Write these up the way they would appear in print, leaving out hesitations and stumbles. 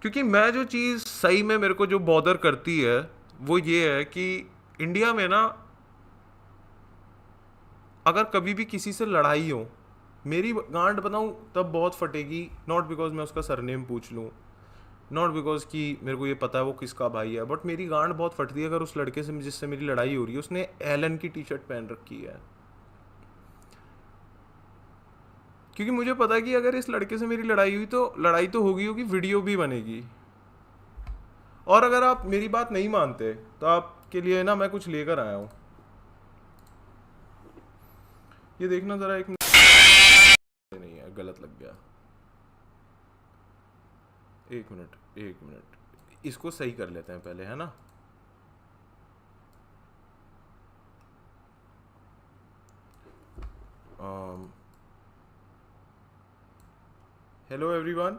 क्योंकि मैं जो चीज़ सही में मेरे को जो बॉदर करती है वो ये है कि इंडिया में ना अगर कभी भी किसी से लड़ाई हो, मेरी गांड बताऊं तब बहुत फटेगी। नॉट बिकॉज मैं उसका सरनेम पूछ लूँ, नॉट बिकॉज कि मेरे को ये पता है वो किसका भाई है, बट मेरी गांड बहुत फटती है अगर उस लड़के से जिससे मेरी लड़ाई हो रही है उसने एलन की टी शर्ट पहन रखी है। क्योंकि मुझे पता है कि अगर इस लड़के से मेरी लड़ाई हुई तो लड़ाई तो होगी होगी, वीडियो भी बनेगी। और अगर आप मेरी बात नहीं मानते तो आपके लिए ना मैं कुछ लेकर आया हूँ। ये देखना जरा, एक नहीं है, गलत लग गया। एक मिनट एक मिनट, इसको सही कर लेते हैं पहले, है ना। हेलो एवरीवन,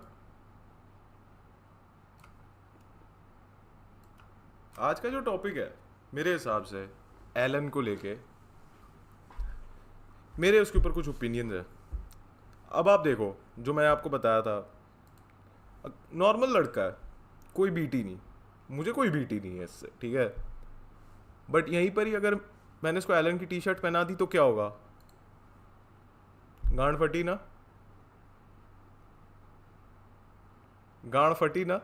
आज का जो टॉपिक है मेरे हिसाब से एलन को लेके मेरे उसके ऊपर कुछ ओपिनियंस है। अब आप देखो, जो मैं आपको बताया था, नॉर्मल लड़का है, कोई बीटी नहीं, मुझे कोई बीटी नहीं है इससे, ठीक है। बट यहीं पर ही अगर मैंने इसको एलन की टी शर्ट पहना दी तो क्या होगा? गांड फटी ना, गांड फटी ना।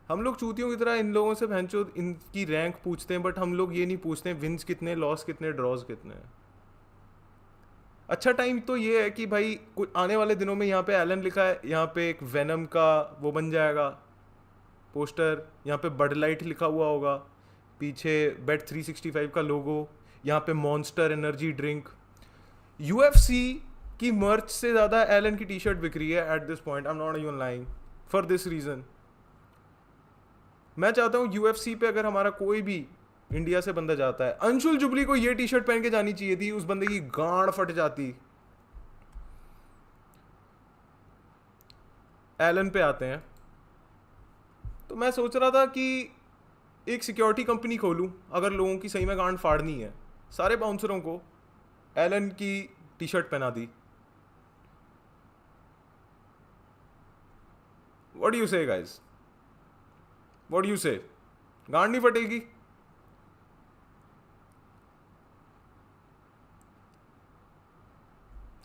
हम लोग चूतियों की तरह इन लोगों से भैंचो इनकी रैंक पूछते हैं, बट हम लोग ये नहीं पूछते विन्स कितने, लॉस कितने, ड्रॉज कितने हैं। अच्छा टाइम तो ये है कि भाई कुछ आने वाले दिनों में यहाँ पे एलन लिखा है, यहाँ पे एक वेनम का वो बन जाएगा पोस्टर, यहाँ पे बड लाइट लिखा हुआ होगा, पीछे बेट 365 का लोगो, यहाँ पे मॉन्स्टर एनर्जी ड्रिंक। यूएफसी की मर्च से ज़्यादा एलन की टी शर्ट बिक रही है at this point. I am not even lying for this reason. मैं चाहता हूँ यूएफसी पे अगर हमारा कोई भी इंडिया से बंदा जाता है, अंशुल जुबली को ये टी शर्ट पहन के जानी चाहिए थी, उस बंदे की गांड फट जाती। एलन पे आते हैं तो मैं सोच रहा था कि एक सिक्योरिटी कंपनी खोलूं, अगर लोगों की सही में गांड फाड़नी है। सारे बाउंसरों को एलन की टी शर्ट पहना दी। व्हाट डू यू से गाइस? व्हाट डू यू से? गांड नहीं फटेगी?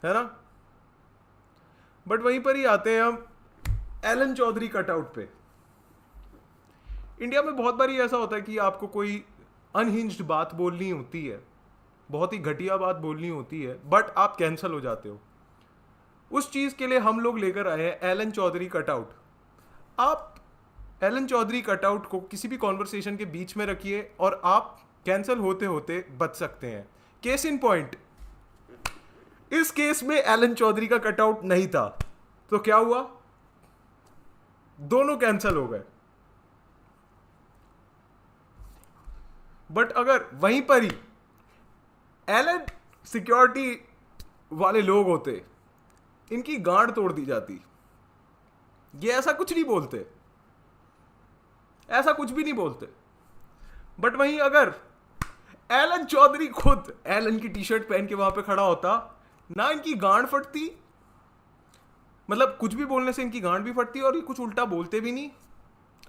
है ना। बट वहीं पर ही आते हैं हम एलन चौधरी कटआउट पे। इंडिया में बहुत बारी ऐसा होता है कि आपको कोई अनहिंज्ड बात बोलनी होती है, बहुत ही घटिया बात बोलनी होती है, बट आप कैंसल हो जाते हो। उस चीज के लिए हम लोग लेकर आए हैं एलन चौधरी कटआउट। आप एलन चौधरी कटआउट को किसी भी कॉन्वर्सेशन के बीच में रखिए और आप कैंसल होते होते बच सकते हैं। केस इन पॉइंट, इस केस में एलन चौधरी का कटआउट नहीं था तो क्या हुआ? दोनों कैंसल हो गए। बट अगर वहीं पर ही एलन सिक्योरिटी वाले लोग होते, इनकी गांड तोड़ दी जाती। ये ऐसा कुछ नहीं बोलते, ऐसा कुछ भी नहीं बोलते। बट वहीं अगर एलन चौधरी खुद एलन की टी शर्ट पहन के वहां पे खड़ा होता, ना इनकी गांड फटती, मतलब कुछ भी बोलने से इनकी गांड भी फटती और ये कुछ उल्टा बोलते भी नहीं।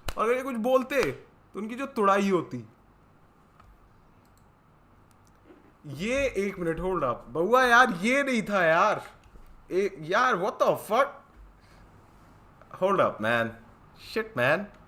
और अगर ये कुछ बोलते तो उनकी जो तुड़ाई होती। ये एक मिनट होल्ड अप बउआ, यार ये नहीं था यार, यार what the fuck, hold up man, shit man.